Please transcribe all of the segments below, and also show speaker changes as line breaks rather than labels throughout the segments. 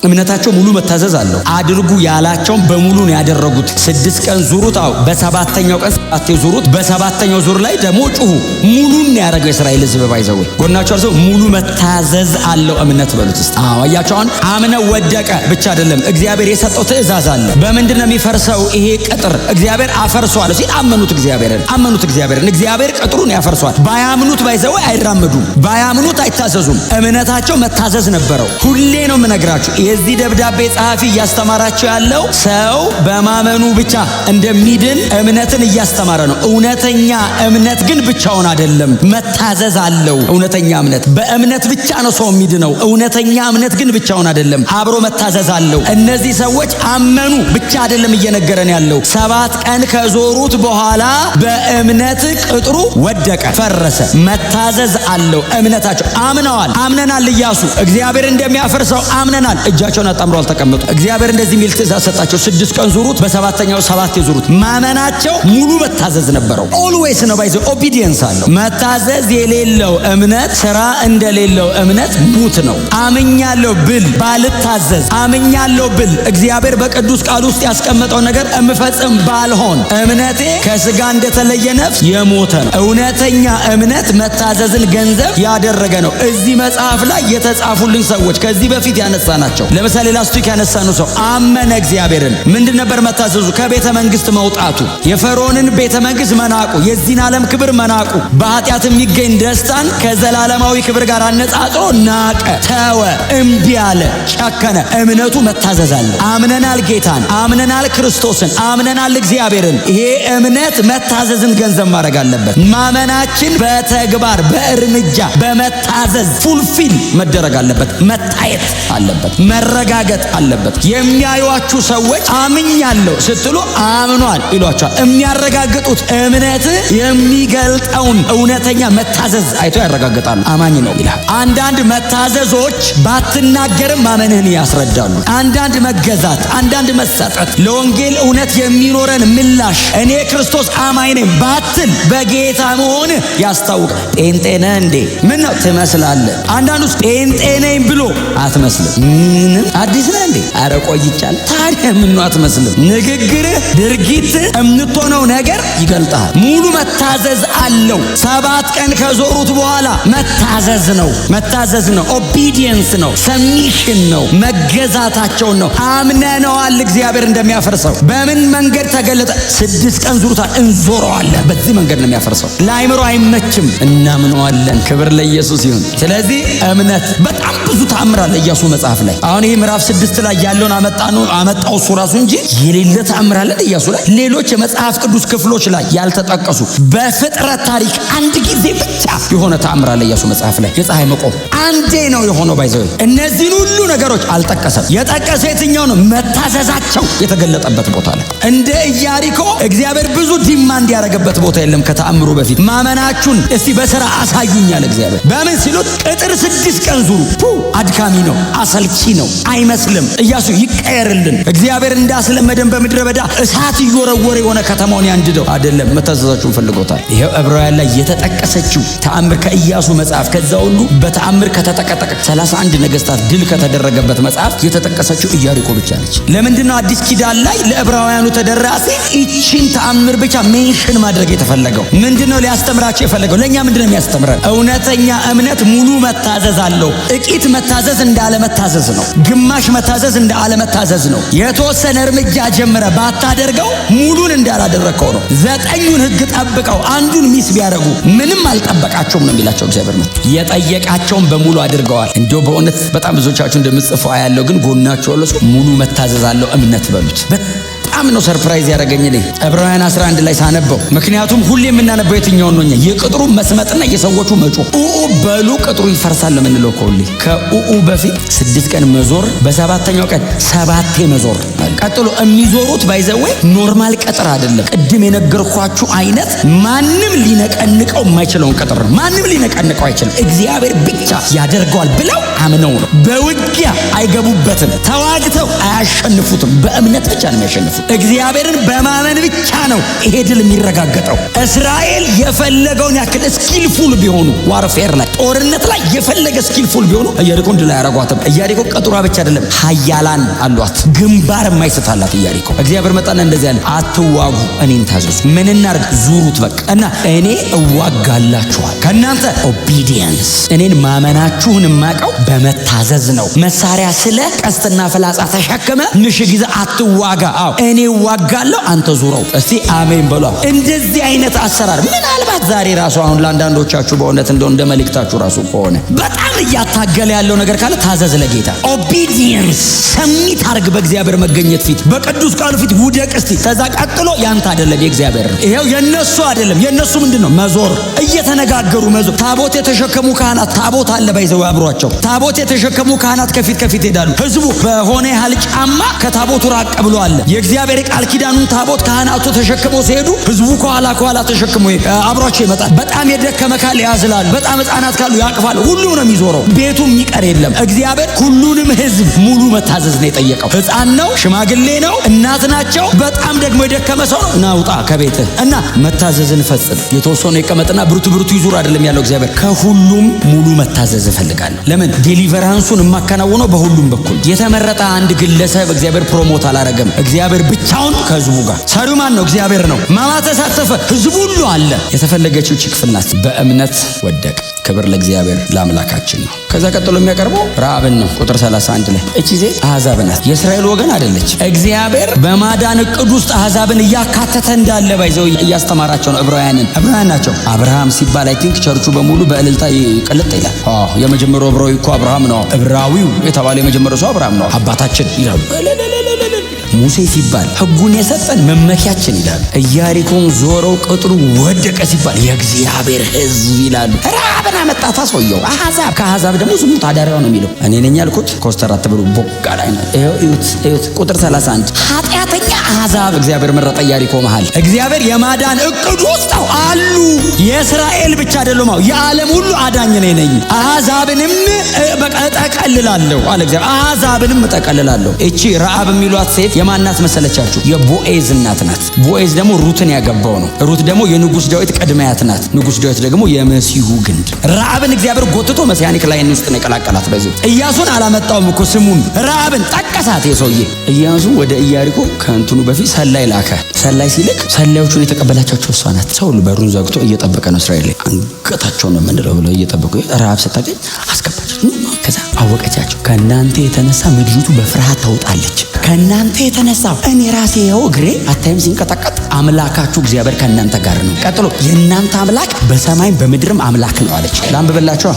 እምነታቸው ሙሉ መታዘዝ አለው። አድርጉ ያላቸውን በሙሉ ነው ያደረጉት። 6 ቀን ዙሩት። በሰባተኛው ቀን 7 ዙሩት። በሰባተኛው ዙር ላይ ደግሞ ጩሁ። ሙሉን ያደረገው እስራኤል ሕዝብ ባይዘው ጎናቸው አርሰው ሙሉ መታዘዝ አለው እምነት በሉት እስቲ። አያቸው አሁን አምነው ወደቀ ብቻ አይደለም፣ እግዚአብሔር የሰጠው ትእዛዝ አለ። በምንድነው የሚፈርሰው ይሄ ቅጥር? እግዚአብሔር አፈርሷል ሲል አመኑት እግዚአብሔርን። እግዚአብሔር ቅጥሩን ያፈርሷል። ባያምኑት ባይዘው አይራመዱም፣ ባያምኑት አይታዘዙም። እምነታቸው መታዘዝ ነበረው። ሁሌ ነው የምነግራችሁ። የዚህ ደብዳቤ ጸሐፊ እያስተማራቸው ያለው ሰው በማመኑ ብቻ እንደሚድን እምነትን እያስተማረ ነው። እውነተኛ እምነት ግን ብቻውን አይደለም፣ መታዘዝ አለው። እውነተኛ እምነት በእምነት ብቻ ነው ሰው የሚድነው። እውነተኛ እምነት ግን ብቻውን አይደለም፣ አብሮ መታዘዝ አለው። እነዚህ ሰዎች አመኑ ብቻ አይደለም እየነገረን ያለው። 7 ቀን ከዞሩት በኋላ በእምነት ቅጥሩ ወደቀ፣ ፈረሰ። መታዘዝ አለው እምነታቸው። አምነናል። ኢያሱ እግዚአብሔር እንደሚያፈርሰው አምነናል። እጃቸውን አጣምሮ አልተቀመጡ። እግዚአብሔር እንደዚህ የሚል ትእዛዝ ሰጣቸው። 6 ቀን ዙሩት፣ በሰባተኛው 7 ዙሩት። ማመናቸው ሙሉ መታዘዝ ነበረው። ኦልዌይስ ነው ባይዘው ኦቢዲየንስ አለው። መታዘዝ የሌለው እምነት ስራ እንደሌለው እምነት ሙት ነው። አምኛለሁ ብል ባልታዘዝ፣ አምኛለሁ ብል እግዚአብሔር በቅዱስ ቃል ውስጥ ያስቀመጠው ነገር እምፈጽም ባልሆን እምነቴ ከስጋ እንደተለየ ነፍስ የሞተ ነው። እውነተኛ እምነት መታዘዝን ገንዘብ ያደረገ ነው። እዚህ መጽሐፍ ላይ የተጻፉልን ሰዎች ከዚህ በፊት ያነሳናቸው፣ ለምሳሌ ላስቲክ ያነሳነው ሰው አመነ እግዚአብሔርን። ምንድን ነበር መታዘዙ? ከቤተ መንግስት መውጣቱ፣ የፈርዖንን ቤተ መንግስት መናቁ፣ የዚህን ዓለም ክብር መናቁ፣ በኃጢአት የሚገኝ ደስታን ከዘላለማዊ ክብር ጋር አነጻጽሮ ናቀ፣ ተወ፣ እምቢ አለ፣ ጨከነ። እምነቱ መታዘዝ አለው። አምነናል ጌታን፣ አምነናል ክርስቶስን፣ አምነናል እግዚአብሔርን። ይሄ እምነት መታዘዝን ገንዘብ ማድረግ አለበት። ማመናችን በተግባር በእርምጃ በመታዘዝ ፉልፊል መደረግ አለበት፣ መታየት አለበት፣ መረጋገጥ አለበት። የሚያዩአችሁ ሰዎች አምኛለሁ ስትሉ አምኗል ይሏቸዋል። የሚያረጋግጡት እምነት የሚገልጠውን እውነተኛ መታዘዝ አይቶ ያረጋግጣሉ። አማኝ ነው ይላል። አንዳንድ መታዘዞች ባትናገርም ማመንህን ያስረዳሉ። አንዳንድ መገዛት፣ አንዳንድ መሰጠት፣ ለወንጌል እውነት የሚኖረን ምላሽ፣ እኔ ክርስቶስ አማኝ ነኝ ባትል በጌታ መሆን ያስታውቅ። ጴንጤ ነህ እንዴ? ምን ነው ትመስላለህ። አንዳንዱስ ጴንጤ ነኝ ብሎ አትመስልም። ምንም አዲስ ነህ እንዴ? አረ ቆይቻል። ታዲያ ምን ነው አትመስልም። ንግግርህ፣ ድርጊትህ፣ የምትሆነው ነገር ይገልጣል። ሙሉ መታዘዝ አለው። 7 ቀን ከዞሩት በኋላ መታዘዝ ነው፣ ኦቢዲየንስ ነው፣ ሰሚሽን ነው፣ መገዛታቸውን ነው። አምነነዋል እግዚአብሔር እንደሚያፈርሰው። በምን መንገድ ተገለጠ? 6 ቀን ዙሩታል፣ እንዞረዋለን። በዚህ መንገድ ነው የሚያፈርሰው። ለአይምሮ አይመችም፣ እናምነዋለን። ክብር ለኢየሱስ ይሁን። ስለዚህ እምነት በጣም ብዙ ተአምር አለ ኢያሱ መጽሐፍ ላይ። አሁን ይሄ ምዕራፍ 6 ላይ ያለውን አመጣው እሱ ራሱ እንጂ የሌለ ተአምር አለ ኢያሱ ላይ። ሌሎች የመጽሐፍ ቅዱስ ክፍሎች ላይ ያልተጠቀሱ በፍጥረት ታሪክ አንድ ጊዜ ብቻ የሆነ ተአምር አለ ኢያሱ መጽሐፍ ላይ። የፀሐይ መቆም አንዴ ነው የሆነው ባይዘው። እነዚህን ሁሉ ነገሮች አልጠቀሰም። የጠቀሰ የትኛው ነው? መታዘዛቸው የተገለጠበት ቦታ ላይ። እንደ ኢያሪኮ እግዚአብሔር ብዙ ዲማንድ ያደረገበት ቦታ የለም ከተአምሩ በፊት። ማመናችሁን እስቲ በሥራ አሳዩኛል እግዚአብሔር። በምን ሲሉት ቅጥር 6 ቀን ዙሩ። አድካሚ ነው፣ አሰልቺ ነው፣ አይመስልም። ኢያሱ ይቀየርልን። እግዚአብሔር እንዳስለመደን በምድረ በዳ እሳት እየወረወረ የሆነ ከተማውን ያንድደው አይደለም። መታዘዛችሁን ፈልጎታል። ይሄው ዕብራውያን ላይ የተጠቀሰችው ተአምር ከኢያሱ መጽሐፍ ከዛ ሁሉ በተአምር ከተጠቀጠቀ 31 ነገስታት ድል ከተደረገበት መጽሐፍ የተጠቀሰችው ኢያሪኮ ብቻ ነች። ለምንድነው አዲስ ኪዳን ላይ ለዕብራውያኑ ተደራሲ ይቺን ተአምር ብቻ ሜንሽን ማድረግ የተፈለገው? ምንድነው ሊያስተምራቸው የፈለገው? ለኛ ምንድነው የሚያስተምረን? እውነተኛ እምነት ሙሉ መታዘዝ አለው። ጥቂት መታዘዝ እንዳለ መታዘዝ ነው። ግማሽ መታዘዝ እንዳለ መታዘዝ ነው። የተወሰነ እርምጃ ጀምረ ባታደርገው ሙሉን እንዳላደረከው ነው። 9ኙን ሕግ ጠብቀው አንዱን ሚስ ቢያደርጉ ምንም አልጠበቃቸውም ነው የሚላቸው እግዚአብሔር ነው። የጠየቃቸውን በሙሉ አድርገዋል። እንዲያው በእውነት በጣም ብዙዎቻችሁ እንደምትጽፉ ያለው ግን ጎናቸው ያለው ሙሉ መታዘዝ አለው እምነት በሉት። በጣም ነው ሰርፕራይዝ ያደረገኝ እኔ ዕብራውያን 11 ላይ ሳነበው። ምክንያቱም ሁሌ የምናነበው የትኛውን ነው? የቅጥሩ መስመጥና የሰዎቹ መጮህ በሉ ቅጥሩ ይፈርሳል ለምንለው ሁሌ ከኡኡ በፊት 6 ቀን መዞር፣ በሰባተኛው ቀን 7 መዞር። ቀጥሎ የሚዞሩት ባይዘዌ ኖርማል ቅጥር አይደለም። ቅድም የነገርኳችሁ አይነት ማንም ሊነቀንቀው የማይችለውን ቅጥር ነው። ማንም ሊነቀንቀው አይችልም። እግዚአብሔር ብቻ ያደርገዋል ብለው አምነው ነው። በውጊያ አይገቡበትም፣ ተዋግተው አያሸንፉትም። በእምነት ብቻ ነው የሚያሸንፉት። እግዚአብሔርን በማመን ብቻ ነው ይሄ ድል የሚረጋገጠው። እስራኤል የፈለገውን ያክል ስኪልፉል ቢሆኑ ዋርፌር ላይ ጦርነት ላይ የፈለገ ስኪልፉል ቢሆኑ ኢያሪኮን ድል አያረጓትም። ኢያሪኮ ቀጥሯ ብቻ አይደለም ኃያላን አሏት። ግንባር የማይስታላት ኢያሪኮ። እግዚአብሔር መጣና እንደዚህ ያለ አትዋጉ፣ እኔን ታዘዙ። ምን እናርግ? ዙሩት በቃ እና እኔ እዋጋላችኋል። ከእናንተ ኦቢዲየንስ እኔን ማመናችሁን የማውቀው በመታዘዝ ነው። መሳሪያ ስለ ቀስትና ፍላጻ ተሸክመ ምሽግ ይዘህ አትዋጋ። አዎ እኔ እዋጋለሁ፣ አንተ ዙረው። እስቲ አሜን በሏ። እንደዚህ አይነት አሰራር ምናልባት ዛሬ ራሱ አሁን ለአንዳንዶቻችሁ በእውነት እንደ መልእክታችሁ ራሱ ከሆነ በጣም እያታገለ ያለው ነገር ካለ ታዘዝ ለጌታ። ኦቢዲየንስ ሰሚት አርግ። በእግዚአብሔር መገኘት ፊት በቅዱስ ቃሉ ፊት ውደቅ እስቲ። ከዛ ቀጥሎ ያንተ አይደለም የእግዚአብሔር ነው። ይሄው የነሱ አይደለም። የነሱ ምንድነው? መዞር፣ እየተነጋገሩ መዞር። ታቦት የተሸከሙ ካህናት ታቦት አለ ባይዘው አብሯቸው። ታቦት የተሸከሙ ካህናት ከፊት ይሄዳሉ። ህዝቡ በሆነ ያህል ጫማ ከታቦቱ ራቅ ብሎ አለ። የእግዚአብሔር ቃል ኪዳኑን ታቦት ካህናቱ ተሸክመው ሲሄዱ ህዝቡ ከኋላ ተሸክሞ አብሯቸው ይመጣል። በጣም የደከመ ካለ ያዝላሉ። በጣም ህፃናት ካሉ ያቅፋሉ። ሁሉም ነው የሚዞረው። ቤቱ የሚቀር የለም። እግዚአብሔር ሁሉንም ህዝብ ሙሉ መታዘዝ ነው የጠየቀው። ህፃን ነው፣ ሽማግሌ ነው፣ እናት ናቸው፣ በጣም ደግሞ የደከመ ሰው ነው። ናውጣ ከቤትህ እና መታዘዝን ፈጽም። የተወሰነ ይቀመጥና ብርቱ ይዙር አይደለም ያለው እግዚአብሔር። ከሁሉም ሙሉ መታዘዝ እፈልጋለሁ። ለምን? ዴሊቨራንሱን የማከናውነው በሁሉም በኩል። የተመረጠ አንድ ግለሰብ እግዚአብሔር ፕሮሞት አላረገም። እግዚአብሔር ብቻውን ከህዝቡ ጋር። ሰሪው ማን ነው? እግዚአብሔር ነው። ማማ ተሳተፈ፣ ህዝቡ ሁሉ አለ። የተፈለገችው ክፍል ናት። በእምነት ወደቅ። ክብር ለእግዚአብሔር ለአምላካችን ነው። ከዛ ቀጥሎ የሚያቀርበው ረዓብን ነው። ቁጥር 31 ላይ እቺ ሴት አሕዛብ ናት፣ የእስራኤል ወገን አይደለች። እግዚአብሔር በማዳን እቅድ ውስጥ አሕዛብን እያካተተ እንዳለ ባይዘው እያስተማራቸው ነው። ዕብራውያን ናቸው። አብርሃም ሲባል አይ ቲንክ ቸርቹ በሙሉ በእልልታ ይቀልጥ ይላል። የመጀመሪያው ዕብራዊ እኮ አብርሃም ነው። ዕብራዊው የተባለው የመጀመሪያው ሰው አብርሃም ነው፣ አባታችን ይላሉ። ሙሴ ሲባል ሕጉን የሰጠን መመኪያችን ይላሉ። ኢያሪኮን ዞረው ቅጥሩ ወደቀ ሲባል የእግዚአብሔር ሕዝብ ይላሉ። ረዓብን አመጣታ ሰውየው። አሕዛብ ከአሕዛብ ደግሞ ዝሙት አዳሪዋ ነው የሚለው። እኔ ነኝ ያልኩት። ኮስተር አትብሉ ቦጋ ላይ ነው። እዩት ቁጥር 31 ኃጢአተኛ አሕዛብ እግዚአብሔር መረጠ ኢያሪኮ መሃል። እግዚአብሔር የማዳን እቅዱ ውስጥ አሉ። የእስራኤል ብቻ አይደለም፣ የዓለም ሁሉ አዳኝ ነኝ። አሕዛብንም እጠቀልላለሁ አለ እግዚአብሔር። አሕዛብንም እጠቀልላለሁ። እቺ ረዓብ የሚሏት ሴት የማናት መሰለቻችሁ? የቦኤዝ እናት ናት። ቦኤዝ ደግሞ ሩትን ያገባው ነው። ሩት ደግሞ የንጉሥ ዳዊት ቅድሚያት ናት። ንጉሥ ዳዊት ደግሞ የመሲሁ ግንድ። ረዓብን እግዚአብሔር ጎትቶ መሲያኒክ ላይን ውስጥ ነው የቀላቀላት። በዚህ ኢያሱን አላመጣውም እኮ ስሙን ረዓብን ጠቀሳት። የሰውዬ ኢያሱ ወደ ኢያሪኮ ከእንትኑ በፊት ሰላይ ላከ። ሰላይ ሲልክ ሰላዮቹን የተቀበላቻቸው እሷ ናት። ሰው በሩን ዘግቶ እየጠበቀ ነው። እስራኤል ላይ አንገታቸው ነው የምንለው ብለው እየጠበቁ ረዓብ ስታገኝ አስገባች። ከዛ አወቀቻቸው። ከእናንተ የተነሳ ምድሪቱ በፍርሃት ታውጣለች። ከእናንተ የተነሳ እኔ ራሴ ያው እግሬ አታይም ሲንቀጠቀጥ። አምላካችሁ እግዚአብሔር ከእናንተ ጋር ነው። ቀጥሎ የእናንተ አምላክ በሰማይም በምድርም አምላክ ነው አለች። ላንብብላችሁ።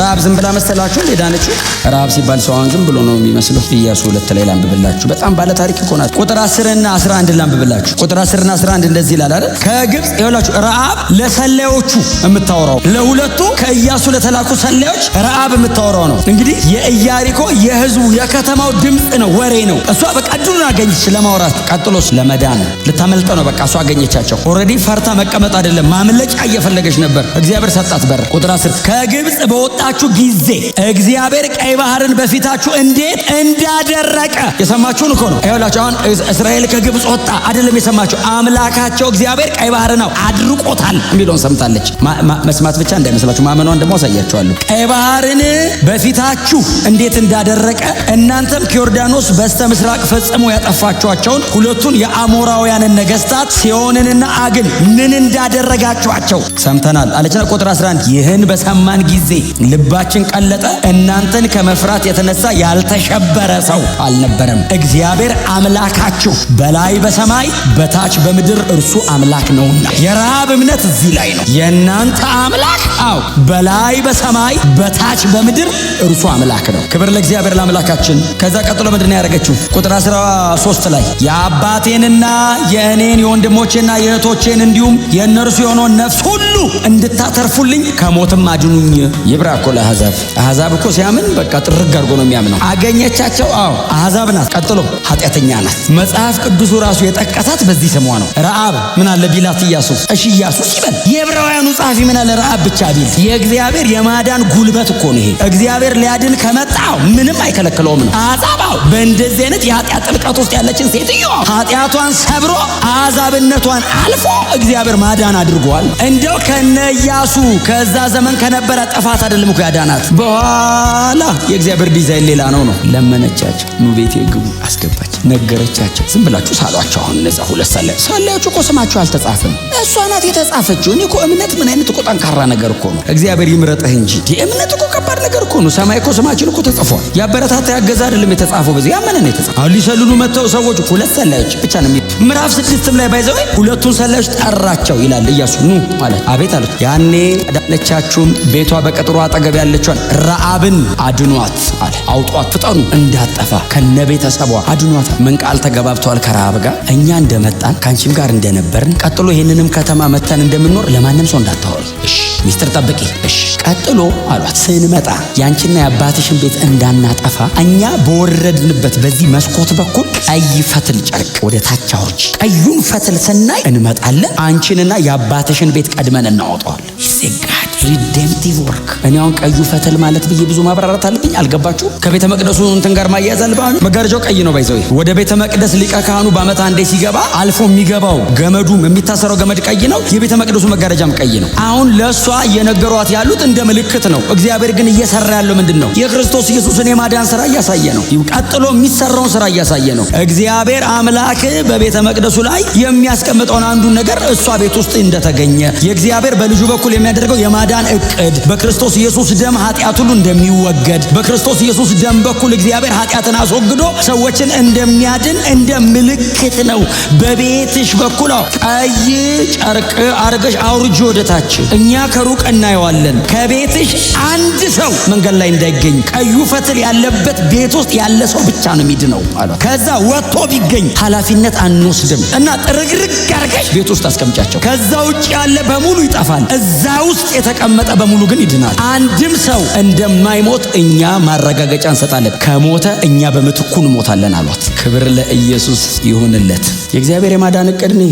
ረዓብ ዝም ብላ መሰላችሁ ዳነችው? ረዓብ ሲባል ሰዋን ዝም ብሎ ነው የሚመስለው። ኢያሱ 2 ላይ ላንብብላችሁ። በጣም ባለ ታሪክ እኮ ናት። ቁጥር 10 እና 11 ላንብብላችሁ። ቁጥር 10 እና 11 እንደዚህ ይላል አይደል? ከግብጽ ይኸውላችሁ፣ ረዓብ ለሰላዮቹ የምታወራው ለሁለቱ ከኢያሱ ለተላኩ ሰላዮች ረዓብ የምታወራው ነው። እንግዲህ የኢያሪኮ የህዝቡ የከተማው ድምፅ ነው፣ ወሬ ነው። እሷ በቃ እድሉን አገኘች ለማውራት። ቀጥሎስ ለመዳን ልታመልጠ ነው። በቃ እሷ አገኘቻቸው። ኦልሬዲ ፈርታ መቀመጥ አይደለም ማምለጫ እየፈለገች ነበር። እግዚአብሔር ሰጣት በር። ቁጥር 10 ከግብጽ በወጣችሁ ጊዜ እግዚአብሔር ቀይ ባህርን በፊታችሁ እንዴት እንዳደረቀ የሰማችሁን እኮ ነው። ይኸውላችሁ አሁን እስራኤል ከግብጽ ወጣ አይደለም የሰማችሁ። አምላካቸው እግዚአብሔር ቀይ ባህርን አድርቆታል የሚለውን ሰምታለች። መስማት ብቻ እንዳይመስላችሁ ማመኗን ደግሞ አሳያችኋለሁ። ቀይ ባህርን በፊታችሁ እንዴት እንዳደረቀ እናንተም ከዮርዳኖስ በስተ ምስራቅ ፈጽሞ ያጠፋችኋቸውን ሁለቱን የአሞራውያንን ነገስታት ሲሆንንና አግን ምን እንዳደረጋችኋቸው ሰምተናል አለችና ቁጥር 11 ይህን በሰማን ጊዜ ልባችን ቀለጠ። እናንተን ከመፍራት የተነሳ ያልተሸበረ ሰው አልነበረም። እግዚአብሔር አምላካችሁ በላይ በሰማይ በታች በምድር እርሱ አምላክ ነውና። የረዓብ እምነት እዚህ ላይ ነው። የእናንተ አምላክ በላይ በሰማይ በታች በምድር እርሱ አምላክ ነው። ክብር ለእግዚአብሔር ለአምላካችን። ከዛ ቀጥሎ ምንድን ያደረገችው? ቁጥር 3 ላይ የአባቴንና የእኔን የወንድሞቼና የእህቶቼን እንዲሁም የእነርሱ የሆነውን ነፍስ ሁሉ እንድታተርፉልኝ ከሞትም አድኑኝ። ይብራ እኮ ለአሕዛብ። አሕዛብ እኮ ሲያምን በቃ ጥርግ አድርጎ ነው የሚያምነው። አገኘቻቸው። አዎ አሕዛብ ናት። ቀጥሎ ኃጢአተኛ ናት። መጽሐፍ ቅዱሱ ራሱ የጠቀሳት በዚህ ስሟ ነው። ረአብ ምን አለ ቢላት ኢያሱ፣ እሺ ኢያሱ ሲበል የዕብራውያኑ ጸሐፊ ምን አለ ረአብ ብቻ ቢል፣ የእግዚአብሔር የማዳን ጉልበት እኮ ነው ይሄ። እግዚአብሔር ሊያድን ከመጣው ምንም አይከለክለውም ነው። አሕዛብ በእንደዚህ አይነት የኃጢአት ጥልቀት ውስጥ ያለችን ሴትዮ ኃጢአቷን ሰብሮ አሕዛብነቷን አልፎ እግዚአብሔር ማዳን አድርጓል። እንደው ከነ ኢያሱ ከዛ ዘመን ከነበረ ጥፋት አይደለም እኮ ያዳናት። በኋላ የእግዚአብሔር ዲዛይን ሌላ ነው። ለመነቻቸው፣ ኑ ቤቴ ግቡ አስገባች። ነገረቻቸው። ዝም ብላችሁ ሳሏቸው። አሁን እነዛ 2 ሰላዮች እኮ ስማቸው አልተጻፈም። እሷ ናት የተጻፈችው። እኔ እኮ እምነት ምን አይነት እኮ ጠንካራ ነገር እኮ ነው። እግዚአብሔር ይምረጥህ እንጂ እምነት እኮ ከባድ ነገር እኮ ነው። ሰማይ እኮ ስማችን እኮ ተጽፏል። ያበረታታ ያገዛ አይደለም የተጻፈው፣ በዚህ ያመነ ነው የተጻፈው። አሁን ሊሰልሉ መጥተው ሰዎች 2 ሰላዮች ብቻ ነው ምዕራፍ 6 ላይ ባይዘው 2ቱን ሰላዮች ጠራቸው ይላል። ኢያሱ ኑ ማለት አቤት አሉት። ያኔ አዳነቻችሁም ቤቷ በቅጥሩ አጠገብ ያለችውን ረአብን አድኗት አለ። አውጧት፣ ፍጠኑ፣ እንዳጠፋ ከነ ቤተሰቧ አድኗት። ምን ቃል ተገባብተዋል ከረአብ ጋር? እኛ እንደመጣን ካንቺም ጋር እንደነበርን ቀጥሎ ይሄንንም ከተማ መተን እንደምንኖር ለማንም ሰው እንዳታወሪ፣ እሺ? ሚስጥር ጠብቂ፣ እሺ? ቀጥሎ አሏት ስንመጣ ያንቺና የአባትሽን ቤት እንዳናጠፋ እኛ በወረድንበት በዚህ መስኮት በኩል ቀይ ፈትል ጨርቅ ወደ ታች አውርጂ። ቀዩን ፈትል ስናይ እንመጣለን፣ አንቺንና የአባትሽን ቤት ቀድመን እናወጣዋለን። ይዘጋድ ሪዴምፕቲቭ ወርክ። እኔ አሁን ቀዩ ፈትል ማለት ብዬ ብዙ ማብራራት አለብኝ። አልገባችሁ? ከቤተ መቅደሱ እንትን ጋር ማያያዝ አልባሉ። መጋረጃው ቀይ ነው ባይዘው። ወደ ቤተ መቅደስ ሊቀ ካህኑ በዓመት አንዴ ሲገባ አልፎ የሚገባው ገመዱ የሚታሰረው ገመድ ቀይ ነው። የቤተ መቅደሱ መጋረጃም ቀይ ነው። አሁን ለሷ እየነገሯት ያሉት እንደ ምልክት ነው። እግዚአብሔር ግን እየሰራ ያለው ምንድን ነው? የክርስቶስ ኢየሱስን የማዳን ስራ እያሳየ ነው። ቀጥሎ የሚሰራውን ስራ እያሳየ ነው። እግዚአብሔር አምላክ በቤተ መቅደሱ ላይ የሚያስቀምጠውን አንዱን ነገር እሷ ቤት ውስጥ እንደተገኘ የእግዚአብሔር በልጁ በኩል የሚያደርገው የማዳን እቅድ በክርስቶስ ኢየሱስ ደም ኃጢአት ሁሉ እንደሚወገድ በክርስቶስ ኢየሱስ ደም በኩል እግዚአብሔር ኃጢአትን አስወግዶ ሰዎችን እንደሚያድን እንደ ምልክት ነው። በቤትሽ በኩል ቀይ ጨርቅ አርገሽ አውርጂ ወደታች። እኛ ከሩቅ እናየዋለን። ከቤትሽ አንድ ሰው መንገድ ላይ እንዳይገኝ ቀዩ ፈትል ያለበት ቤት ውስጥ ያለ ሰው ብቻ ነው የሚድነው አለ። ከዛ ወጥቶ ቢገኝ ኃላፊነት አንወስድም እና ጥርግርግ አርገሽ ቤት ውስጥ አስቀምጫቸው። ከዛ ውጭ ያለ በሙሉ ይጠፋል። እዛ ውስጥ የተቀመጠ በሙሉ ግን ይድናል። አንድም ሰው እንደማይሞት እኛ ማረጋገጫ እንሰጣለን። ከሞተ እኛ በምትኩ እንሞታለን አሏት። ክብር ለኢየሱስ ይሁንለት። የእግዚአብሔር የማዳን እቅድ ነው።